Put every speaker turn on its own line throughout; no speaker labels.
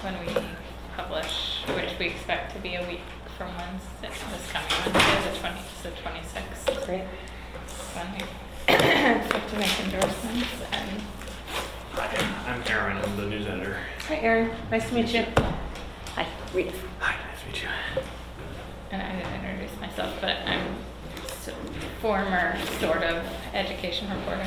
when we publish, which we expect to be a week from this coming Wednesday, the 26th.
Great.
When we expect to make endorsements. And
Hi, I'm Aaron. I'm the news editor.
Hi, Erin. Nice to meet you. Hi, Rita.
Hi, nice to meet you.
and I didn't introduce myself, but I'm former sort of education reporter.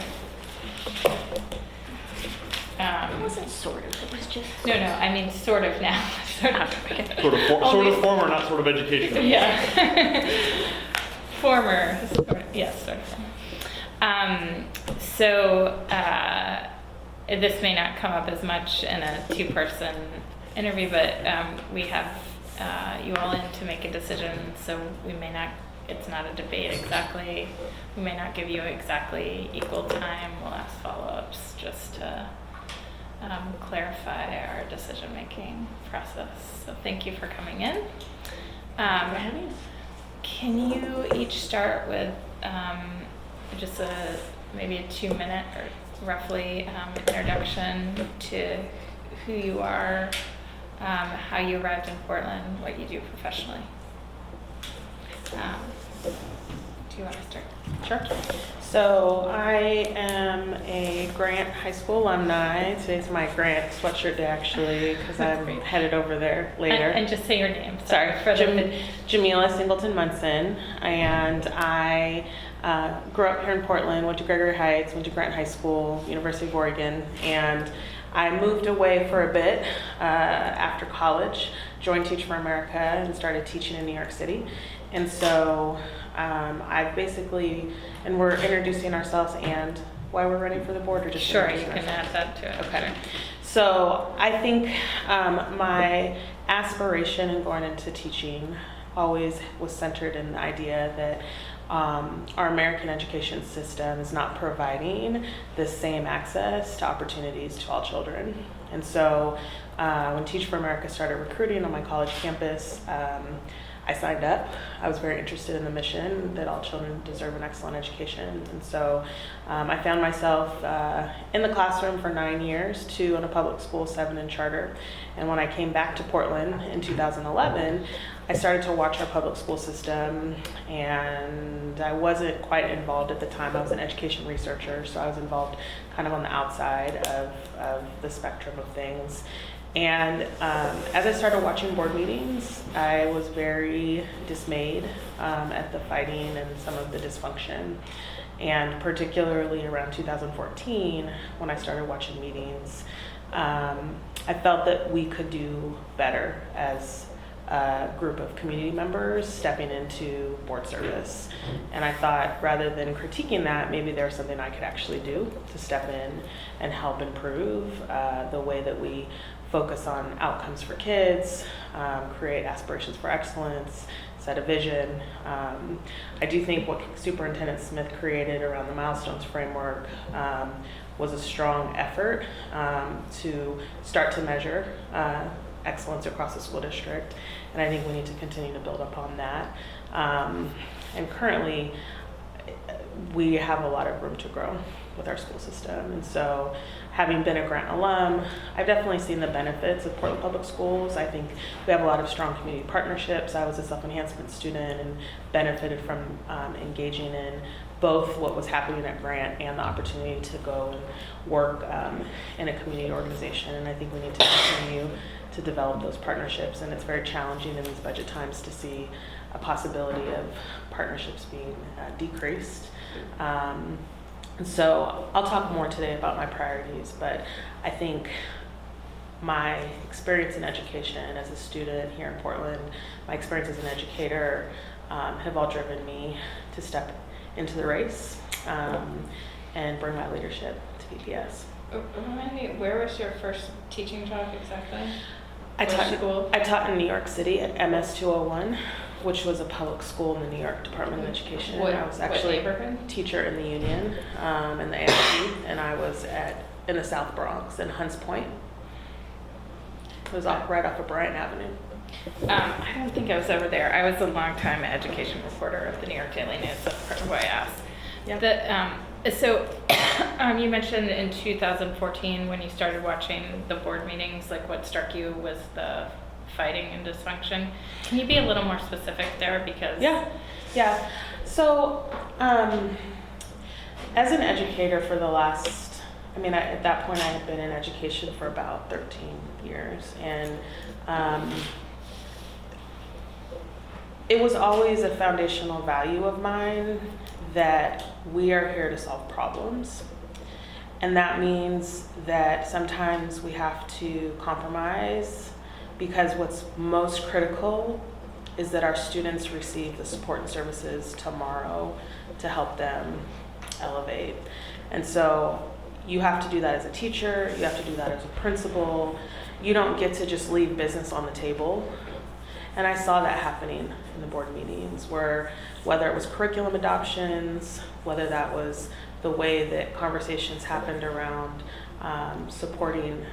It wasn't sort of, it was just.
No, I mean sort of now. Sort of.
Sort of former, not sort of education.
Yeah. Former, yes, sort of. This may not come up as much in a two-person interview, but we have you all in to make a decision, so we may not, it's not a debate exactly. We may not give you exactly equal time. We'll ask follow-ups just to clarify our decision-making process. So thank you for coming in. Can you each start with just maybe a 2-minute or roughly introduction to who you are, how you arrived in Portland, what you do professionally? Do you want to start?
Sure. So I am a Grant High School alumni. Today's my Grant sweatshirt day, actually, because I'm headed over there later.
And just say your name.
Sorry, Jamila Singleton Munson, and I grew up here in Portland, went to Gregory Heights, went to Grant High School, University of Oregon, and I moved away for a bit after college, joined Teach for America, and started teaching in New York City. And so I've basically, and we're introducing ourselves and why we're running for the board, or just
sure, you can add that to it.
Okay. So I think my aspiration in going into teaching always was centered in the idea that our American education system is not providing the same access to opportunities to all children. And so when Teach for America started recruiting on my college campus, I signed up. I was very interested in the mission that all children deserve an excellent education. And so I found myself in the classroom for 9 years, 2 in a public school, 7 in charter. And when I came back to Portland in 2011, I started to watch our public school system, and I wasn't quite involved at the time. I was an education researcher, so I was involved kind of on the outside of the spectrum of things. And as I started watching board meetings, I was very dismayed at the fighting and some of the dysfunction. And particularly around 2014, when I started watching meetings, I felt that we could do better as a group of community members stepping into board service. And I thought, rather than critiquing that, maybe there was something I could actually do to step in and help improve the way that we focus on outcomes for kids, create aspirations for excellence, set a vision. I do think what Superintendent Smith created around the milestones framework was a strong effort to start to measure excellence across the school district, and I think we need to continue to build upon that. And currently, we have a lot of room to grow with our school system, and so having been a Grant alum, I've definitely seen the benefits of Portland Public Schools. I think we have a lot of strong community partnerships. I was a self-enhancement student and benefited from engaging in both what was happening at Grant and the opportunity to go and work in a community organization. And I think we need to continue to develop those partnerships. And it's very challenging in these budget times to see a possibility of partnerships being decreased. And so I'll talk more today about my priorities, but I think my experience in education as a student here in Portland, my experience as an educator have all driven me to step into the race and bring my leadership to PPS.
Remind me, where was your first teaching job exactly?
I taught in New York City at MS-201, which was a public school in the New York Department of Education. I was actually a teacher in the Union in the AFC, and I was in the South Bronx in Hunts Point. It was right off of Bryant Avenue.
I don't think I was ever there. I was a long-time education reporter at the New York Daily News. That's part of why I asked.
Yeah.
So You mentioned in 2014 when you started watching the board meetings, like what struck you was the fighting and dysfunction. Can you be a little more specific there? Because
Yeah. So, as an educator for the last, at that point I had been in education for about 13 years, and it was always a foundational value of mine that we are here to solve problems. And that means that sometimes we have to compromise, because what's most critical is that our students receive the support and services tomorrow to help them elevate. And so you have to do that as a teacher, you have to do that as a principal. You don't get to just leave business on the table. And I saw that happening in the board meetings, where whether it was curriculum adoptions, whether that was the way that conversations happened around supporting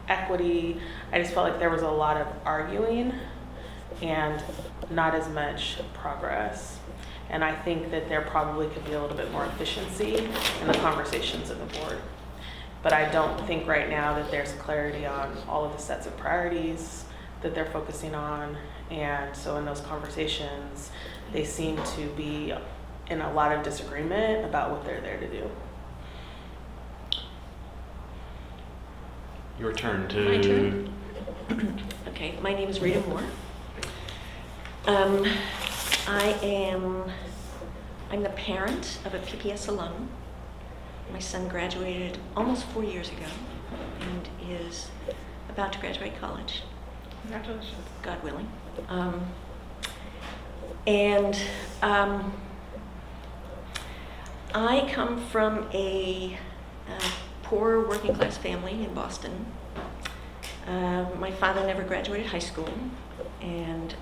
equity, I just felt like there was a lot of arguing and not as much progress. And I think that there probably could be a little bit more efficiency in the conversations at the board. But I don't think right now that there's clarity on all of the sets of priorities that they're focusing on. And so in those conversations, they seem to be in a lot of disagreement about what they're there to do.
Your turn to.
My turn? Okay, my name is Rita Moore. I'm the parent of a PPS alum. My son graduated almost 4 years ago and is about to graduate college.
Congratulations.
God willing. I come from a poor working class family in Boston. My father never graduated high school, and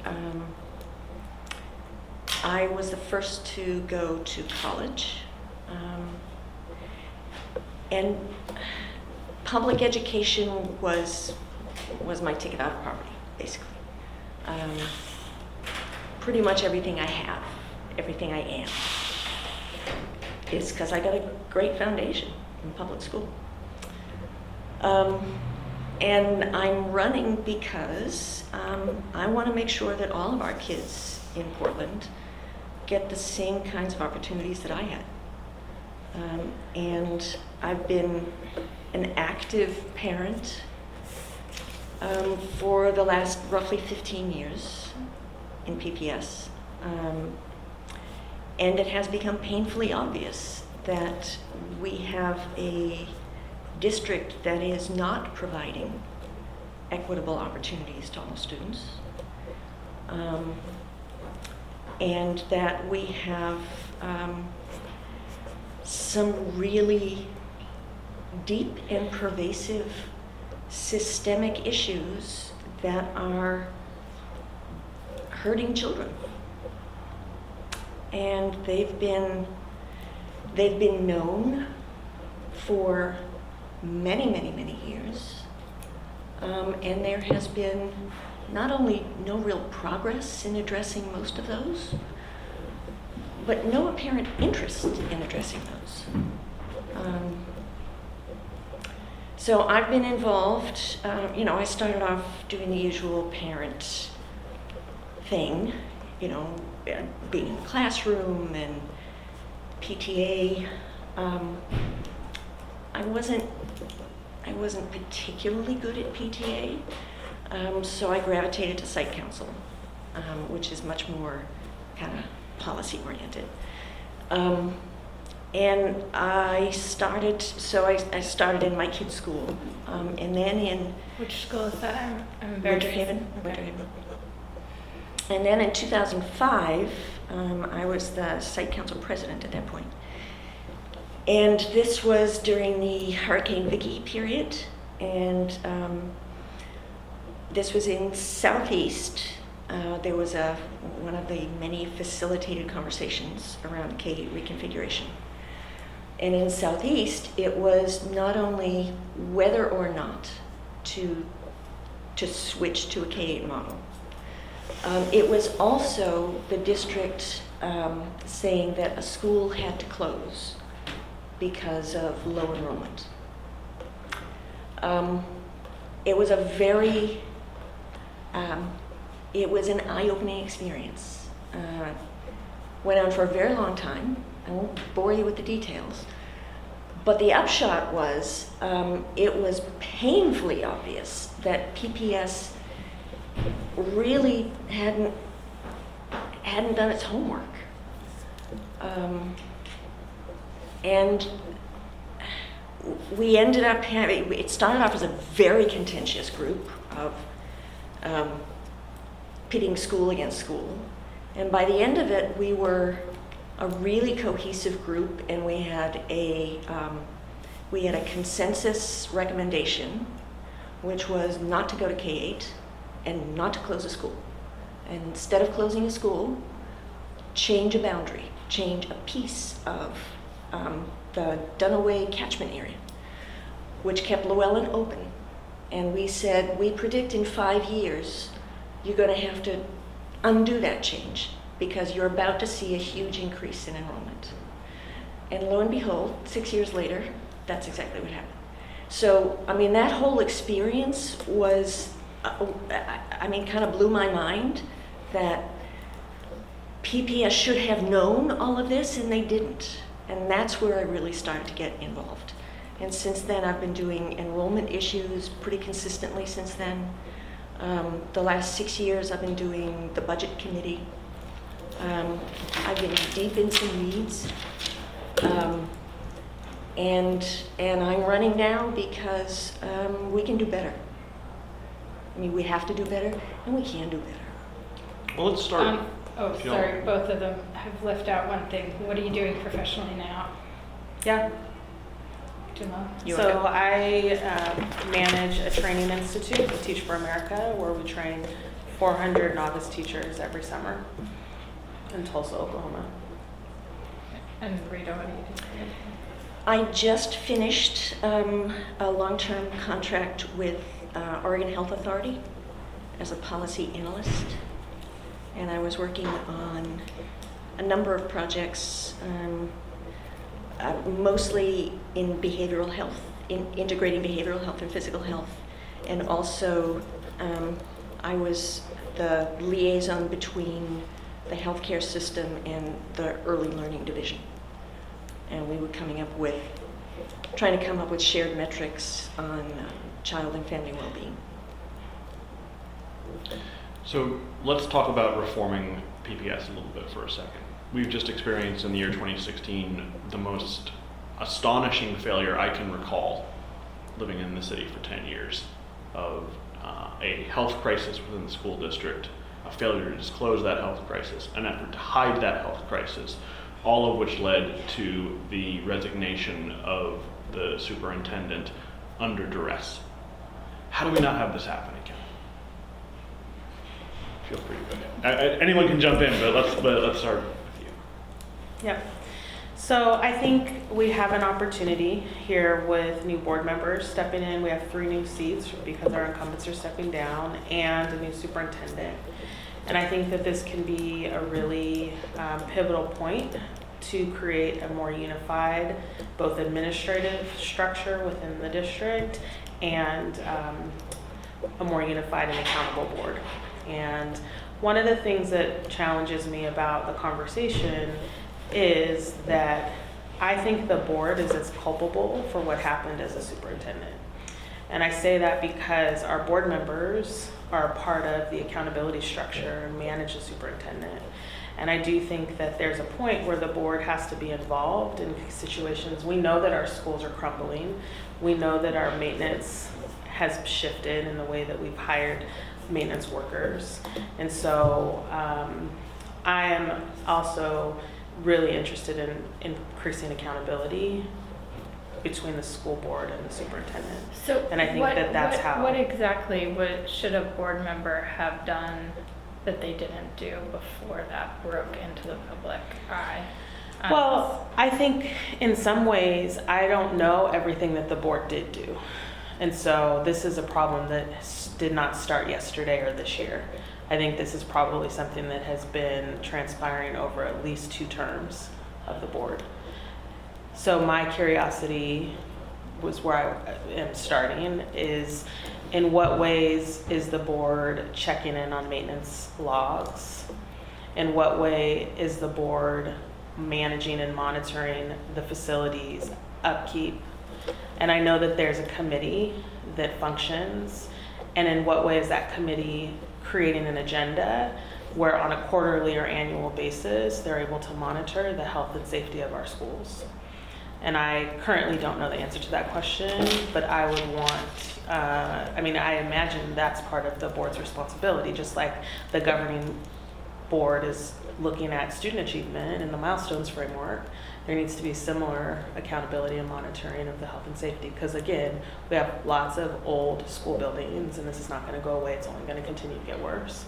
I was the first to go to college. And public education was my ticket out of poverty, basically. Pretty much everything I have, everything I am, is because I got a great foundation in public school. And I'm running because I want to make sure that all of our kids in Portland get the same kinds of opportunities that I had. And I've been an active parent for the last roughly 15 years in PPS. And it has become painfully obvious that we have a district that is not providing equitable opportunities to all students. And that we have some really deep and pervasive systemic issues that are hurting children. And they've been known for many, many, many years. And there has been not only no real progress in addressing most of those, but no apparent interest in addressing those. So I've been involved, I started off doing the usual parent thing, being in the classroom and PTA. I wasn't particularly good at PTA, so I gravitated to site council, which is much more kind of policy oriented. And I started in my kids' school, and then in
Which school is that? I'm
Winter Haven. And then in 2005, I was the site council president at that point. And this was during the Hurricane Vicky period, and this was in Southeast. There was one of the many facilitated conversations around K-8 reconfiguration. And in Southeast, it was not only whether or not to switch to a K-8 model. It was also the district saying that a school had to close because of low enrollment. It was a very, it was an eye-opening experience. Went on for a very long time. I won't bore you with the details. But the upshot was, it was painfully obvious that PPS really hadn't done its homework. And we ended up having, it started off as a very contentious group of pitting school against school. And by the end of it, we were a really cohesive group, and we had a consensus recommendation, which was not to go to K-8 and not to close a school. And instead of closing a school, change a boundary, change a piece of the Dunaway catchment area, which kept Llewellyn open. And we said, we predict in 5 years, you're going to have to undo that change because you're about to see a huge increase in enrollment. And lo and behold, 6 years later, that's exactly what happened. So, I mean, that whole experience was, kind of blew my mind that PPS should have known all of this, and they didn't. And that's where I really started to get involved. And since then, I've been doing enrollment issues pretty consistently since then. The last 6 years, I've been doing the budget committee. I've been deep in some weeds. And I'm running now because we can do better. I mean, we have to do better, and we can do better.
Well, let's start.
Sorry, both of them have left out one thing. What are you doing professionally now?
Yeah.
Jamal?
So I manage a training institute with Teach for America, where we train 400 novice teachers every summer in Tulsa, Oklahoma.
And Rita, what are you doing?
I just finished a long-term contract with Oregon Health Authority as a policy analyst, and I was working on a number of projects, mostly in behavioral health, in integrating behavioral health and physical health, and also I was the liaison between the healthcare system and the early learning division. And we were trying to come up with shared metrics on child and family well-being.
So let's talk about reforming PPS a little bit for a second. We've just experienced in the year 2016 the most astonishing failure I can recall living in the city for 10 years of a health crisis within the school district, a failure to disclose that health crisis, an effort to hide that health crisis, all of which led to the resignation of the superintendent under duress. How do we not have this happen again? Feel free to anyone can jump in, but let's start with you.
Yep. So I think we have an opportunity here with new board members stepping in. We have 3 new seats because our incumbents are stepping down, and a new superintendent. And I think that this can be a really pivotal point to create a more unified, both administrative structure within the district and a more unified and accountable board. And one of the things that challenges me about the conversation is that I think the board is as culpable for what happened as a superintendent. And I say that because our board members are part of the accountability structure and manage the superintendent. And I do think that there's a point where the board has to be involved in situations. We know that our schools are crumbling. We know that our maintenance has shifted in the way that we've hired maintenance workers. And so I am also really interested in increasing accountability between the school board and the superintendent.
So
and I think that's how.
What exactly should a board member have done that they didn't do before that broke into the public eye?
Well, I think in some ways, I don't know everything that the board did do. And so this is a problem that did not start yesterday or this year. I think this is probably something that has been transpiring over at least 2 terms of the board. So my curiosity was where I am starting is, in what ways is the board checking in on maintenance logs? In what way is the board managing and monitoring the facilities upkeep? And I know that there's a committee that functions, and in what way is that committee creating an agenda where on a quarterly or annual basis they're able to monitor the health and safety of our schools? And I currently don't know the answer to that question, but I would want, I imagine that's part of the board's responsibility, just like the governing board is looking at student achievement and the milestones framework. There needs to be similar accountability and monitoring of the health and safety, because again, we have lots of old school buildings and this is not going to go away. It's only going to continue to get worse.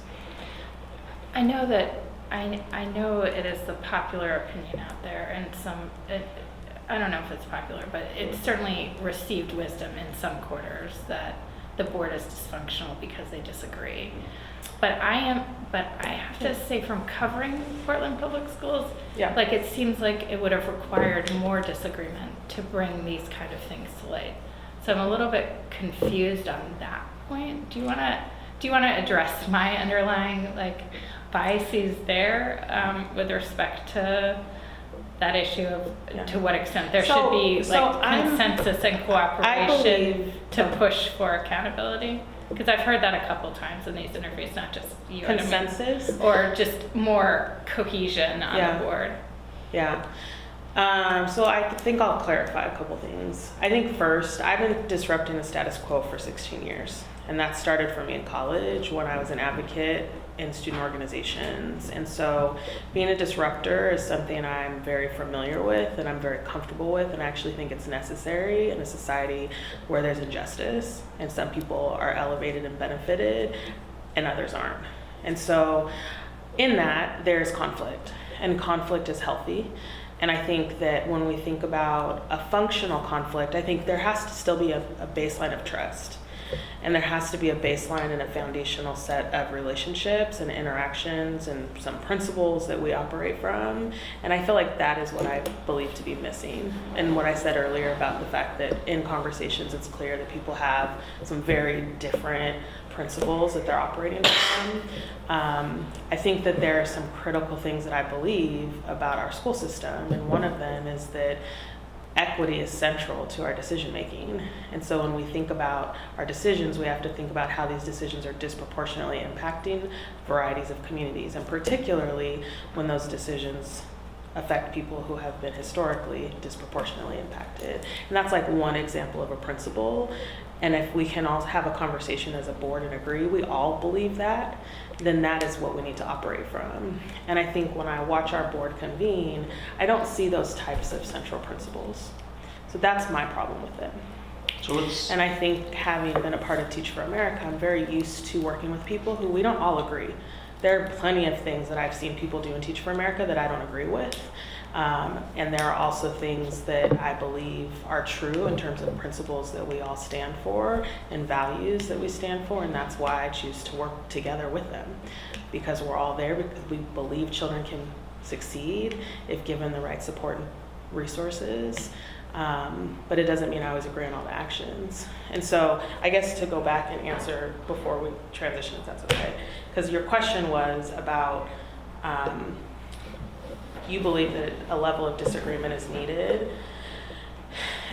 I know that, I know it is the popular opinion out there, and I don't know if it's popular, but it's certainly received wisdom in some quarters that the board is dysfunctional because they disagree. But I have to say, from covering Portland Public Schools,
Yeah.
like it seems like it would have required more disagreement to bring these kind of things to light. So I'm a little bit confused on that point. Do you want to address my underlying biases there with respect to that issue of to what extent there should be consensus and cooperation to push for accountability? Because I've heard that a couple times in these interviews, not just you.
Consensus?
Or just more cohesion on the board.
Yeah. So I think I'll clarify a couple things. I think first, I've been disrupting the status quo for 16 years. And that started for me in college when I was an advocate in student organizations. And so being a disruptor is something I'm very familiar with and I'm very comfortable with, and I actually think it's necessary in a society where there's injustice and some people are elevated and benefited and others aren't. And so in that, there's conflict, and conflict is healthy. And I think that when we think about a functional conflict, I think there has to still be a baseline of trust. And there has to be a baseline and a foundational set of relationships and interactions and some principles that we operate from. And I feel like that is what I believe to be missing. And what I said earlier about the fact that in conversations, it's clear that people have some very different principles that they're operating from. I think that there are some critical things that I believe about our school system. And one of them is that equity is central to our decision making. And so when we think about our decisions, we have to think about how these decisions are disproportionately impacting varieties of communities, and particularly when those decisions affect people who have been historically disproportionately impacted. And that's like one example of a principle. And if we can all have a conversation as a board and agree we all believe that, then that is what we need to operate from. And I think when I watch our board convene, I don't see those types of central principles. So that's my problem with it. And I think, having been a part of Teach for America, I'm very used to working with people who we don't all agree. There are plenty of things that I've seen people do in Teach for America that I don't agree with. And there are also things that I believe are true in terms of principles that we all stand for and values that we stand for. And that's why I choose to work together with them, because we're all there because we believe children can succeed if given the right support and resources. But it doesn't mean I always agree on all the actions. And so I guess to go back and answer before we transition, if that's okay, because your question was about you believe that a level of disagreement is needed.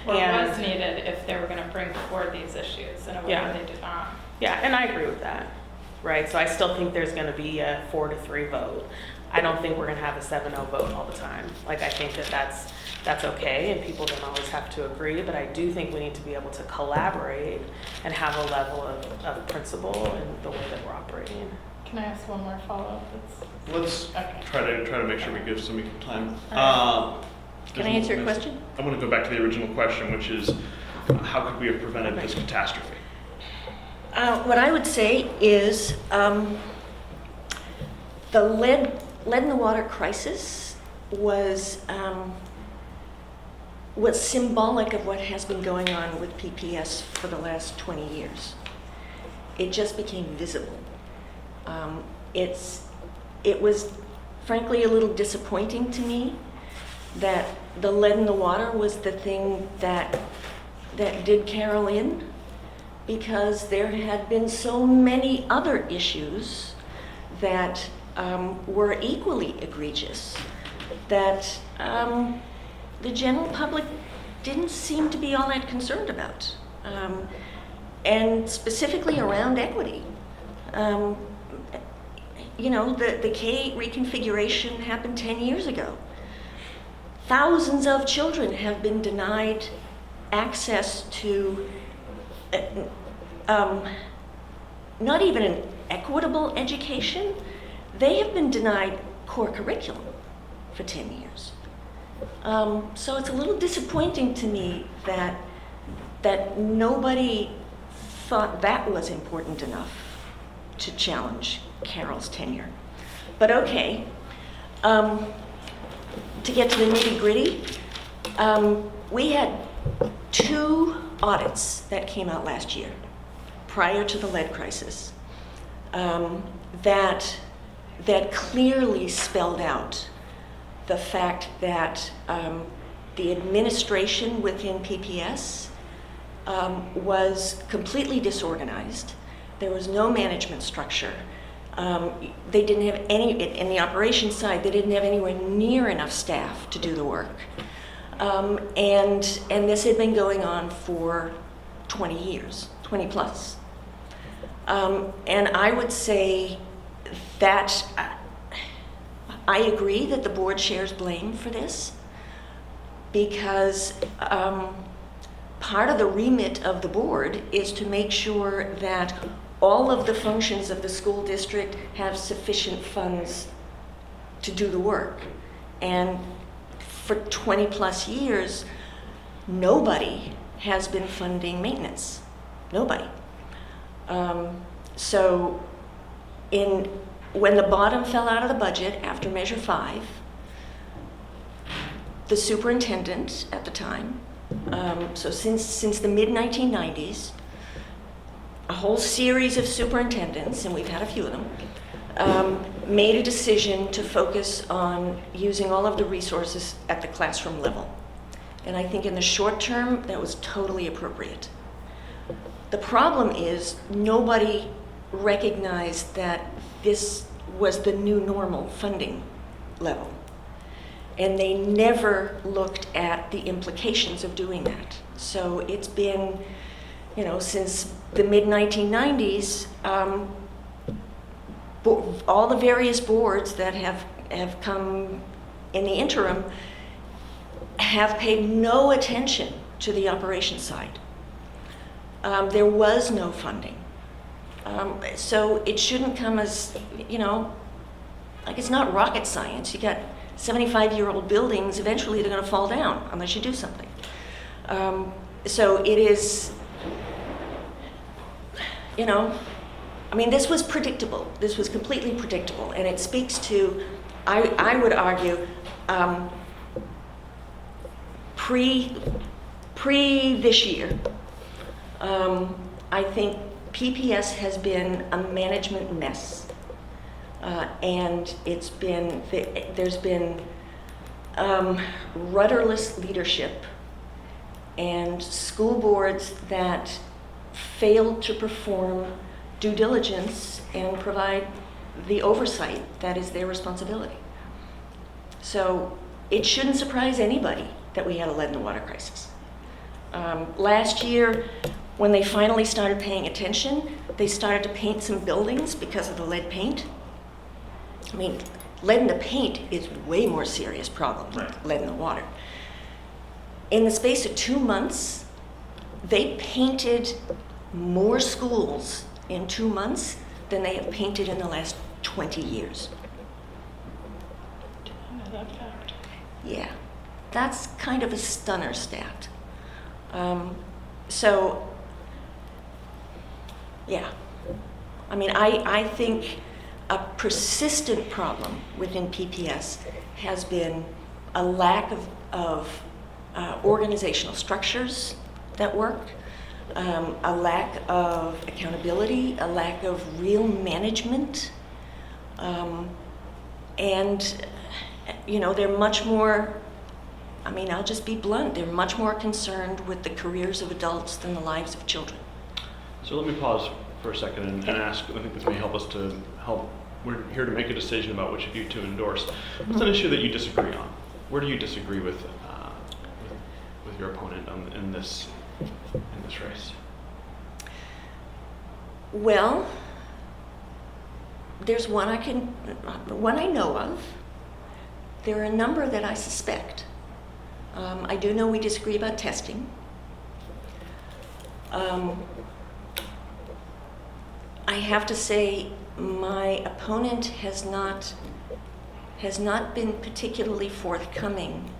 Or was needed if they were going to bring forward these issues in a way that they did not.
Yeah, and I agree with that, right? So I still think there's going to be a 4-3 vote. I don't think we're going to have a 7-0 vote all the time. I think that's okay, and people don't always have to agree, but I do think we need to be able to collaborate and have a level of principle in the way that we're operating.
Can I ask one more follow-up?
Let's try to make sure we give some time.
Can I answer your question?
I want to go back to the original question, which is, how could we have prevented this catastrophe?
What I would say is the lead in the water crisis was symbolic of what has been going on with PPS for the last 20 years. It just became visible. It was frankly a little disappointing to me that the lead in the water was the thing that did Carol in, because there had been so many other issues that were equally egregious that the general public didn't seem to be all that concerned about, and specifically around equity. You know, the K reconfiguration happened 10 years ago. Thousands of children have been denied access to not even an equitable education. They have been denied core curriculum for 10 years. So it's a little disappointing to me that nobody thought that was important enough to challenge Carol's tenure. But okay, to get to the nitty-gritty, we had 2 audits that came out last year, prior to the lead crisis, that clearly spelled out the fact that the administration within PPS was completely disorganized. There was no management structure. They didn't have any, in the operations side, they didn't have anywhere near enough staff to do the work. And this had been going on for 20 years, 20 plus. And I would say that I agree that the board shares blame for this, because part of the remit of the board is to make sure that all of the functions of the school district have sufficient funds to do the work. And for 20 plus years, nobody has been funding maintenance. Nobody. So when the bottom fell out of the budget after Measure 5, the superintendent at the time, so since the mid-1990s, a whole series of superintendents, and we've had a few of them, made a decision to focus on using all of the resources at the classroom level. And I think in the short term, that was totally appropriate. The problem is nobody recognized that this was the new normal funding level. And they never looked at the implications of doing that. So it's been, you know, since the mid-1990s, all the various boards that have come in the interim have paid no attention to the operations side. There was no funding. So it shouldn't come as, you know, like it's not rocket science. You got 75-year-old buildings, eventually they're going to fall down unless you do something. So it is, you know, I mean, this was predictable. This was completely predictable. And it speaks to, I would argue, pre this year, I think PPS has been a management mess. And there's been rudderless leadership and school boards that failed to perform due diligence and provide the oversight that is their responsibility. So it shouldn't surprise anybody that we had a lead in the water crisis. Last year, when they finally started paying attention, they started to paint some buildings because of the lead paint. I mean, lead in the paint is way more serious problem than lead in the water. In the space of 2 months, they painted more schools in 2 months than they have painted in the last 20 years. Yeah, that's kind of a stunner stat. So, yeah, I mean, I think a persistent problem within PPS has been a lack of organizational structures that work, a lack of accountability, a lack of real management, and you know, they're much more I mean, I'll just be blunt. They're much more concerned with the careers of adults than the lives of children.
So let me pause for a second and ask, I think this may help us to help, we're here to make a decision about which of you to endorse. What's an issue that you disagree on? Where do you disagree with your opponent in this race?
Well, there's one I know of. There are a number that I suspect. I do know we disagree about testing. I have to say my opponent has not been particularly forthcoming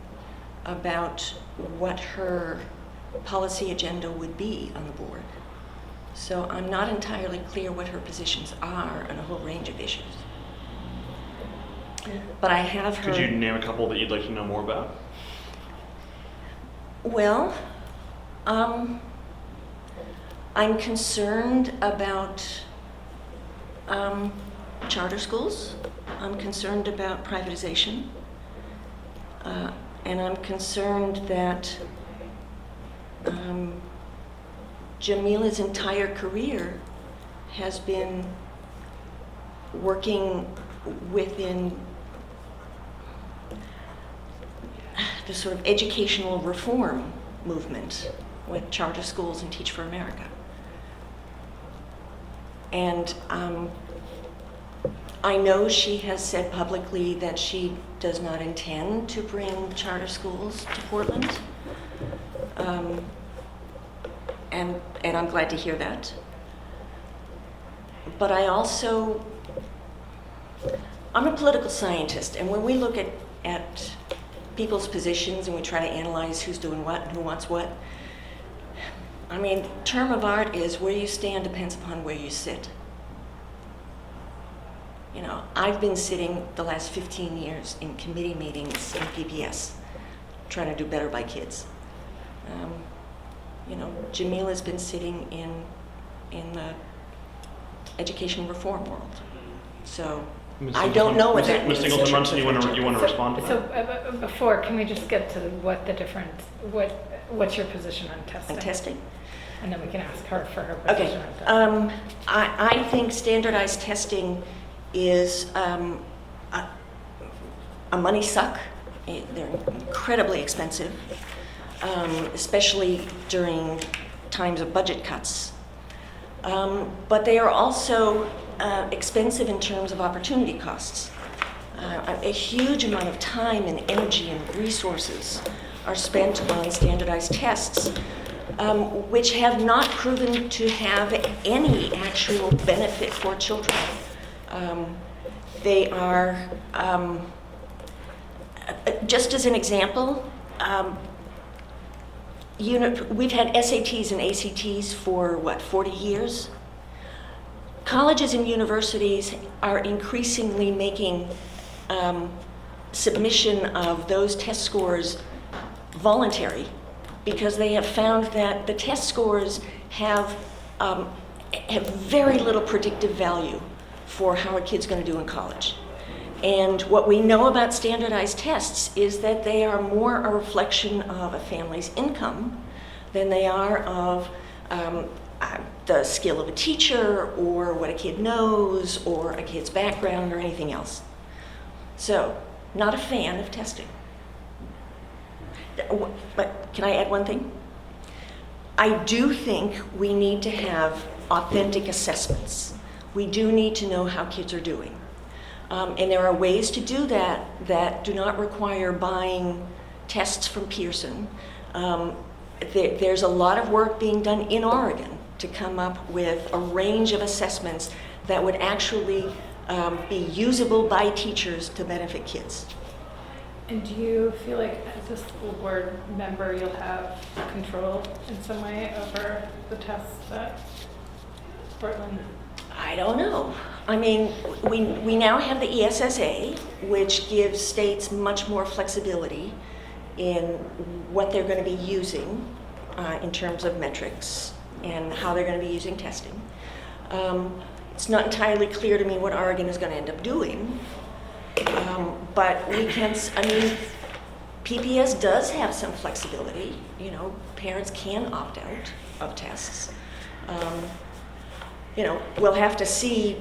about what her policy agenda would be on the board. So I'm not entirely clear what her positions are on a whole range of issues. But I have heard...
Could you name a couple that you'd like to know more about?
Well, I'm concerned about charter schools. I'm concerned about privatization. And I'm concerned that Jamila's entire career has been working within the sort of educational reform movement with charter schools and Teach for America. And I know she has said publicly that she does not intend to bring charter schools to Portland. And I'm glad to hear that. But I'm a political scientist, and when we look at people's positions and we try to analyze who's doing what and who wants what, I mean, term of art is where you stand depends upon where you sit. You know, I've been sitting the last 15 years in committee meetings in PPS, trying to do better by kids. You know, Jamila's been sitting in the education reform world. So I don't know what that means.
Ms. Singleton-Munson, you want to respond to that?
So before, can we just get to what the difference, what's your position on testing?
On testing?
And then we can ask her for her position
Okay.
on testing.
I think standardized testing is a money suck. They're incredibly expensive, especially during times of budget cuts. But they are also expensive in terms of opportunity costs. A huge amount of time and energy and resources are spent on standardized tests, which have not proven to have any actual benefit for children. They are, just as an example, we've had SATs and ACTs for, 40 years? Colleges and universities are increasingly making submission of those test scores voluntary because they have found that the test scores have very little predictive value for how a kid's going to do in college. And what we know about standardized tests is that they are more a reflection of a family's income than they are of the skill of a teacher or what a kid knows or a kid's background or anything else. So, not a fan of testing. But can I add one thing? I do think we need to have authentic assessments. We do need to know how kids are doing. And there are ways to do that that do not require buying tests from Pearson. There's a lot of work being done in Oregon to come up with a range of assessments that would actually be usable by teachers to benefit kids.
And do you feel like as a school board member you'll have control in some way over the tests that Portland?
I don't know. I mean, we now have the ESSA, which gives states much more flexibility in what they're going to be using in terms of metrics and how they're going to be using testing. It's not entirely clear to me what Oregon is going to end up doing, but we can, I mean, PPS does have some flexibility. You know, parents can opt out of tests. You know, we'll have to see